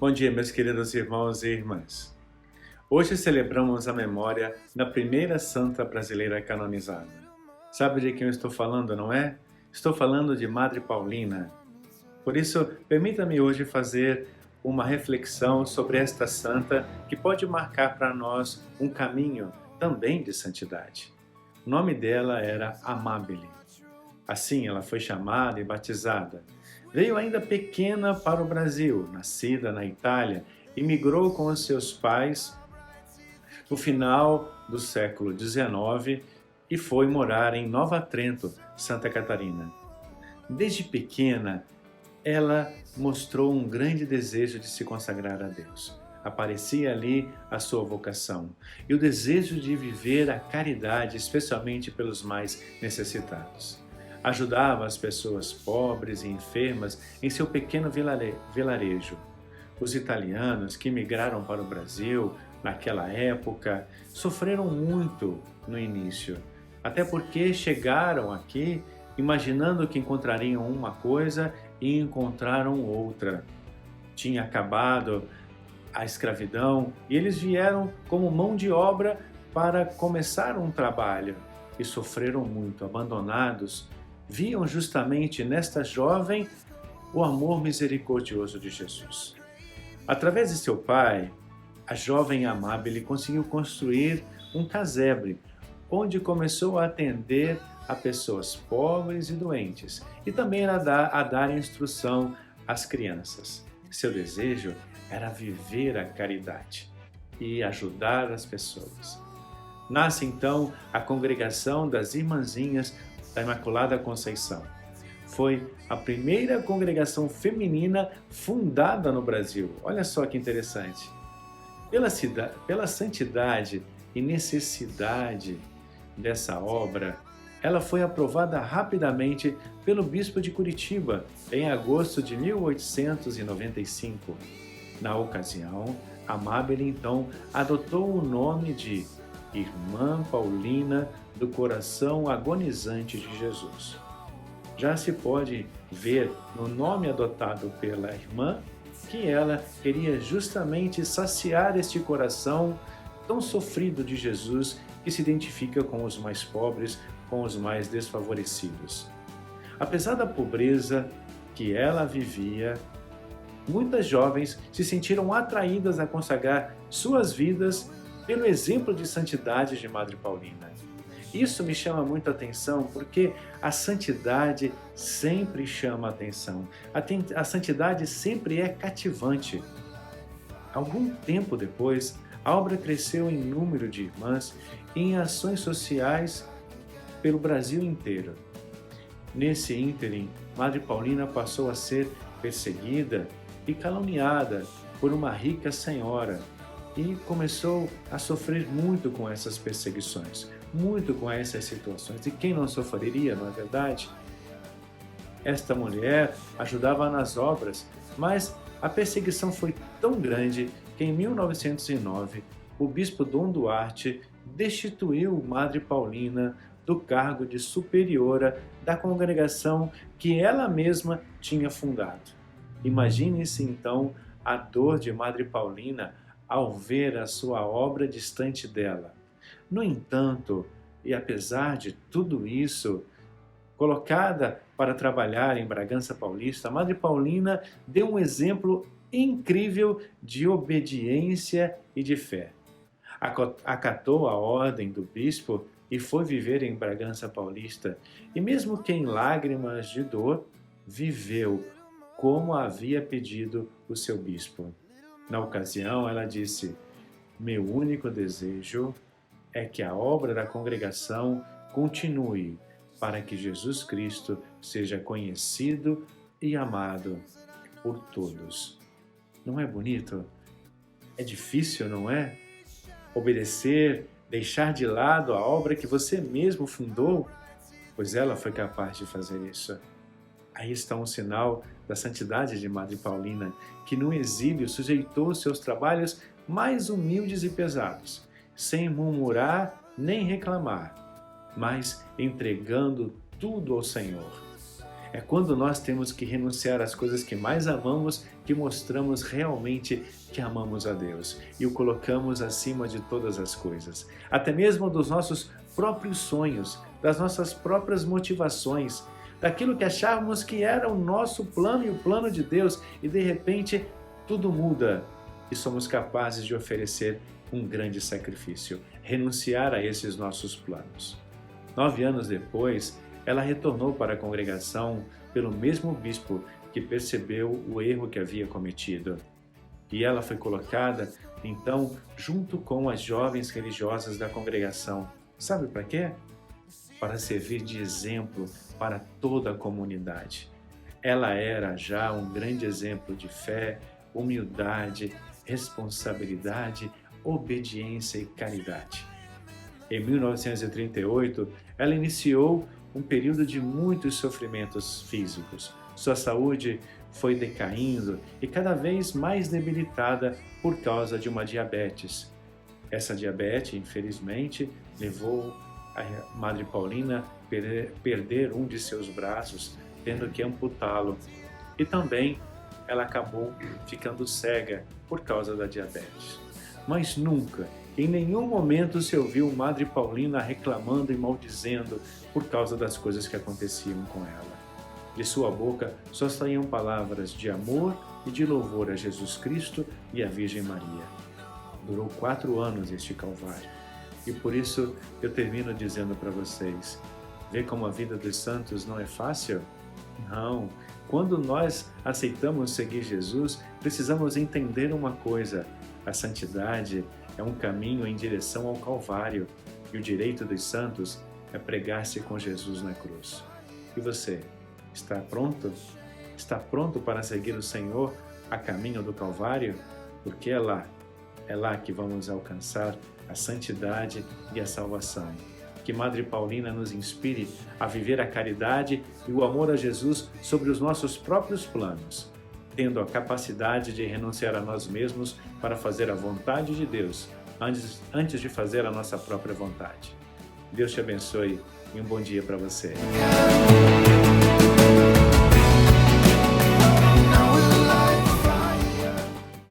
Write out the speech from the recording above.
Bom dia, meus queridos irmãos e irmãs. Hoje celebramos a memória da primeira santa brasileira canonizada. Sabe de quem eu estou falando, não é? Estou falando de Madre Paulina. Por isso, permita-me hoje fazer uma reflexão sobre esta santa que pode marcar para nós um caminho também de santidade. O nome dela era Amabile. Assim ela foi chamada e batizada. Veio ainda pequena para o Brasil, nascida na Itália, e migrou com os seus pais no final do século XIX e foi morar em Nova Trento, Santa Catarina. Desde pequena, ela mostrou um grande desejo de se consagrar a Deus. Aparecia ali a sua vocação e o desejo de viver a caridade, especialmente pelos mais necessitados. Ajudava as pessoas pobres e enfermas em seu pequeno vilarejo. Os italianos que migraram para o Brasil naquela época sofreram muito no início, até porque chegaram aqui imaginando que encontrariam uma coisa e encontraram outra. Tinha acabado a escravidão e eles vieram como mão de obra para começar um trabalho e sofreram muito, abandonados. Viam justamente nesta jovem o amor misericordioso de Jesus. Através de seu pai, a jovem Amabile conseguiu construir um casebre, onde começou a atender a pessoas pobres e doentes, e também a dar instrução às crianças. Seu desejo era viver a caridade e ajudar as pessoas. Nasce então a congregação das Irmãzinhas da Imaculada Conceição. Foi a primeira congregação feminina fundada no Brasil. Olha só que interessante. Pela santidade e necessidade dessa obra, ela foi aprovada rapidamente pelo bispo de Curitiba em agosto de 1895. Na ocasião, Amabile então adotou o nome de Irmã Paulina do Coração Agonizante de Jesus. Já se pode ver no nome adotado pela irmã que ela queria justamente saciar este coração tão sofrido de Jesus que se identifica com os mais pobres, com os mais desfavorecidos. Apesar da pobreza que ela vivia, muitas jovens se sentiram atraídas a consagrar suas vidas pelo exemplo de santidade de Madre Paulina. Isso me chama muito a atenção porque a santidade sempre chama a atenção. A santidade sempre é cativante. Algum tempo depois, a obra cresceu em número de irmãs e em ações sociais pelo Brasil inteiro. Nesse ínterim, Madre Paulina passou a ser perseguida e caluniada por uma rica senhora e começou a sofrer muito com essas perseguições, muito com essas situações. E quem não sofreria, não é verdade? Esta mulher ajudava nas obras, mas a perseguição foi tão grande que em 1909 o bispo Dom Duarte destituiu Madre Paulina do cargo de superiora da congregação que ela mesma tinha fundado. Imagine-se então a dor de Madre Paulina ao ver a sua obra distante dela. No entanto, e apesar de tudo isso, colocada para trabalhar em Bragança Paulista, Madre Paulina deu um exemplo incrível de obediência e de fé. Acatou a ordem do bispo e foi viver em Bragança Paulista, e mesmo que em lágrimas de dor, viveu como havia pedido o seu bispo. Na ocasião, ela disse: "Meu único desejo é que a obra da congregação continue para que Jesus Cristo seja conhecido e amado por todos." Não é bonito? É difícil, não é? Obedecer, deixar de lado a obra que você mesmo fundou? Pois ela foi capaz de fazer isso. Aí está um sinal da santidade de Madre Paulina, que no exílio sujeitou seus trabalhos mais humildes e pesados, sem murmurar nem reclamar, mas entregando tudo ao Senhor. É quando nós temos que renunciar às coisas que mais amamos que mostramos realmente que amamos a Deus e o colocamos acima de todas as coisas, até mesmo dos nossos próprios sonhos, das nossas próprias motivações, daquilo que achávamos que era o nosso plano e o plano de Deus, e de repente tudo muda e somos capazes de oferecer um grande sacrifício, renunciar a esses nossos planos. 9 anos depois, ela retornou para a congregação pelo mesmo bispo que percebeu o erro que havia cometido. E ela foi colocada, então, junto com as jovens religiosas da congregação. Sabe para quê? Para servir de exemplo para toda a comunidade. Ela era já um grande exemplo de fé, humildade, responsabilidade, obediência e caridade. Em 1938, ela iniciou um período de muitos sofrimentos físicos. Sua saúde foi decaindo e cada vez mais debilitada por causa de uma diabetes. Essa diabetes, infelizmente, levou a Madre Paulina a perder um de seus braços, tendo que amputá-lo. E também ela acabou ficando cega por causa da diabetes. Mas nunca, em nenhum momento se ouviu Madre Paulina reclamando e maldizendo por causa das coisas que aconteciam com ela. De sua boca só saíam palavras de amor e de louvor a Jesus Cristo e à Virgem Maria. Durou 4 anos este calvário. E por isso eu termino dizendo para vocês, vê como a vida dos santos não é fácil? Não. Quando nós aceitamos seguir Jesus, precisamos entender uma coisa: a santidade é um caminho em direção ao Calvário, e o direito dos santos é pregar-se com Jesus na cruz. E você, está pronto? Está pronto para seguir o Senhor a caminho do Calvário? Porque é lá que vamos alcançar a santidade e a salvação. Que Madre Paulina nos inspire a viver a caridade e o amor a Jesus sobre os nossos próprios planos, tendo a capacidade de renunciar a nós mesmos para fazer a vontade de Deus, antes de fazer a nossa própria vontade. Deus te abençoe e um bom dia para você.